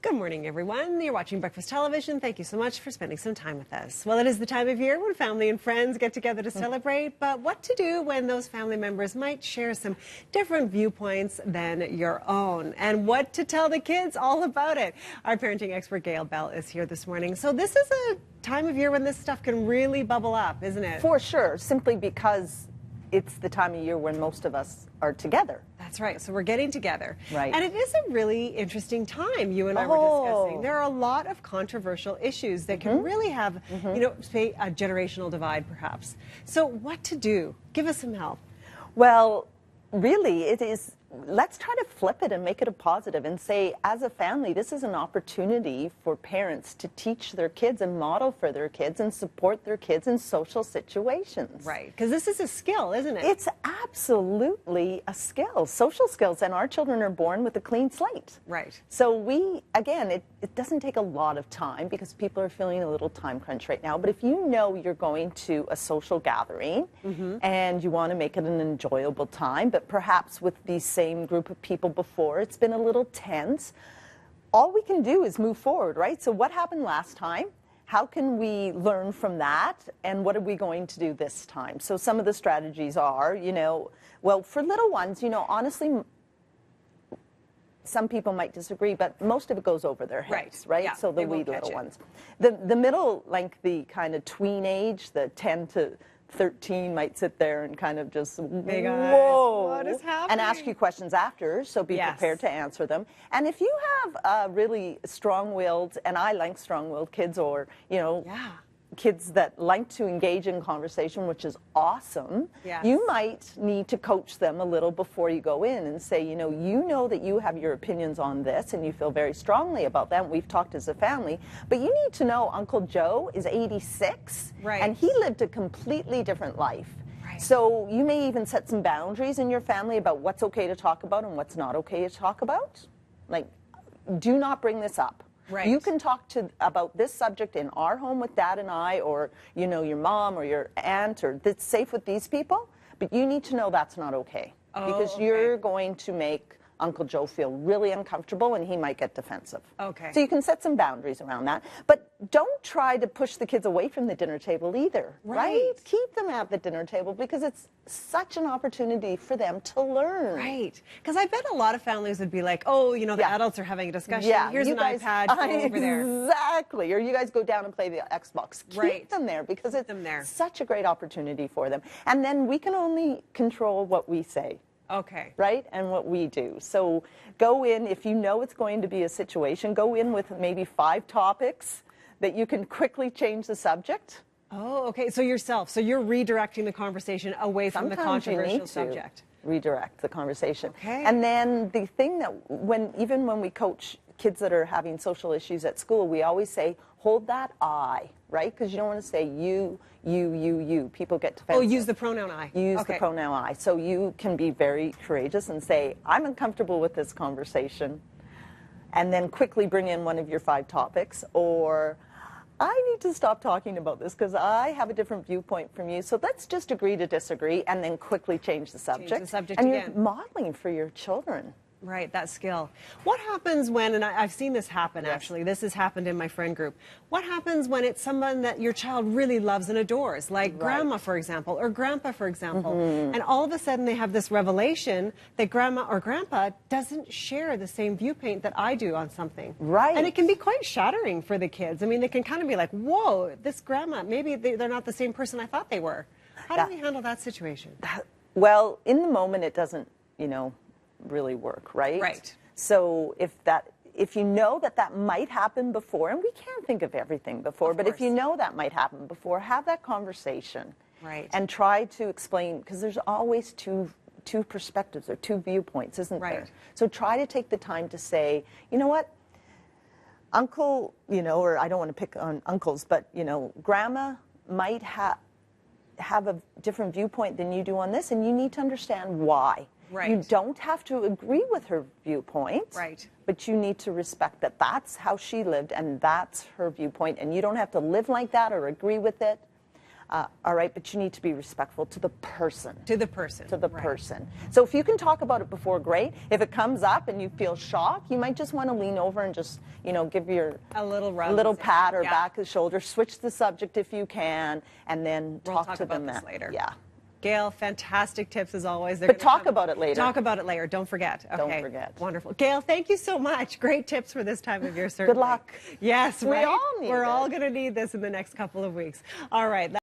Good morning, everyone. You're watching Breakfast Television. Thank you so much for spending some time with us. Well, it is the time of year when family and friends get together to celebrate, but what to do when those family members might share some different viewpoints than your own, and what to tell the kids all about it. Our parenting expert, Gail Bell, is here this morning. So this is a time of year when this stuff can really bubble up, isn't it? For sure, simply because it's the time of year when most of us are together. That's right. So we're getting together. Right. And it is a really interesting time you and I were discussing. There are a lot of controversial issues that can really have, say, a generational divide perhaps. So what to do? Give us some help. Well, really, it is. Let's try to flip it and make it a positive and say, as a family, this is an opportunity for parents to teach their kids and model for their kids and support their kids in social situations. Right, because this is a skill, isn't it? It's absolutely a skill, social skills, and our children are born with a clean slate. Right. So again, it doesn't take a lot of time because people are feeling a little time crunch right now, but if you know you're going to a social gathering and you want to make it an enjoyable time, but perhaps with these same group of people before, it's been a little tense. All we can do is move forward, right? So what happened last time? How can we learn from that? And what are we going to do this time? So some of the strategies are, well, for little ones, honestly, some people might disagree, but most of it goes over their heads, right? Yeah, so the wee little ones. The middle, like the kind of tween age, the 10 to 13 might sit there and kind of just, big eyes. Whoa, what is happening? And ask you questions after, so be prepared to answer them. And if you have really strong-willed, and I like strong-willed kids, or kids that like to engage in conversation, which is awesome, you might need to coach them a little before you go in and say, you know that you have your opinions on this and you feel very strongly about that. We've talked as a family, but you need to know Uncle Joe is 86 and he lived a completely different life. So you may even set some boundaries in your family about what's okay to talk about and what's not okay to talk about. Like, do not bring this up. You can talk about this subject in our home with Dad and I, or your mom or your aunt, or that's safe with these people, but you need to know that's not okay, because you're going to make Uncle Joe feel really uncomfortable and he might get defensive. So you can set some boundaries around that, but don't try to push the kids away from the dinner table either, right? Keep them at the dinner table because it's such an opportunity for them to learn. Right, because I bet a lot of families would be like, oh, the adults are having a discussion. Here's an iPad, go over there. Exactly, or you guys go down and play the Xbox. Keep them there because it's such a great opportunity for them. And then we can only control what we say. Right? And what we do. So go in, if you know it's going to be a situation, go in with maybe 5 topics that you can quickly change the subject. So yourself. So you're redirecting the conversation away from the controversial subject. Redirect the conversation. And then the thing that even when we coach kids that are having social issues at school, we always say, hold that I, right? Because you don't want to say you. People get defensive. Use the pronoun I. Use the pronoun I. So you can be very courageous and say, I'm uncomfortable with this conversation. And then quickly bring in one of your 5 topics. Or, I need to stop talking about this because I have a different viewpoint from you. So let's just agree to disagree and then quickly change the subject. Change the subject and again. You're modeling for your children. Right, that skill. What happens when, and I've seen this happen actually, this has happened in my friend group. What happens when it's someone that your child really loves and adores, like grandma, for example, or grandpa, for example, and all of a sudden they have this revelation that grandma or grandpa doesn't share the same viewpoint that I do on something. And it can be quite shattering for the kids. I mean, they can kind of be like, whoa, this grandma, maybe they're not the same person I thought they were. How do we handle that situation? Well, in the moment it doesn't, really work, right? So if you know that might happen before, and we can't think of everything before, but if you know that might happen before, have that conversation. And try to explain, because there's always two perspectives or 2 viewpoints, isn't there? So try to take the time to say, you know what, Uncle, or I don't want to pick on uncles, but, Grandma might have a different viewpoint than you do on this, and you need to understand why. You don't have to agree with her viewpoint, but you need to respect that that's how she lived and that's her viewpoint, and you don't have to live like that or agree with it. all right, but you need to be respectful to the person. To the person. To the person. So if you can talk about it before, great. If it comes up and you feel shock, you might just want to lean over and just, you know, give your a little pat or back of the shoulder, switch the subject if you can, and then talk to them about this later. Yeah. Gail, fantastic tips as always. But talk about it later. Talk about it later. Don't forget. Okay. Don't forget. Wonderful. Gail, thank you so much. Great tips for this time of year, certainly. Good luck. Yes, we right? all need We're it. all going to need this in the next couple of weeks. All right.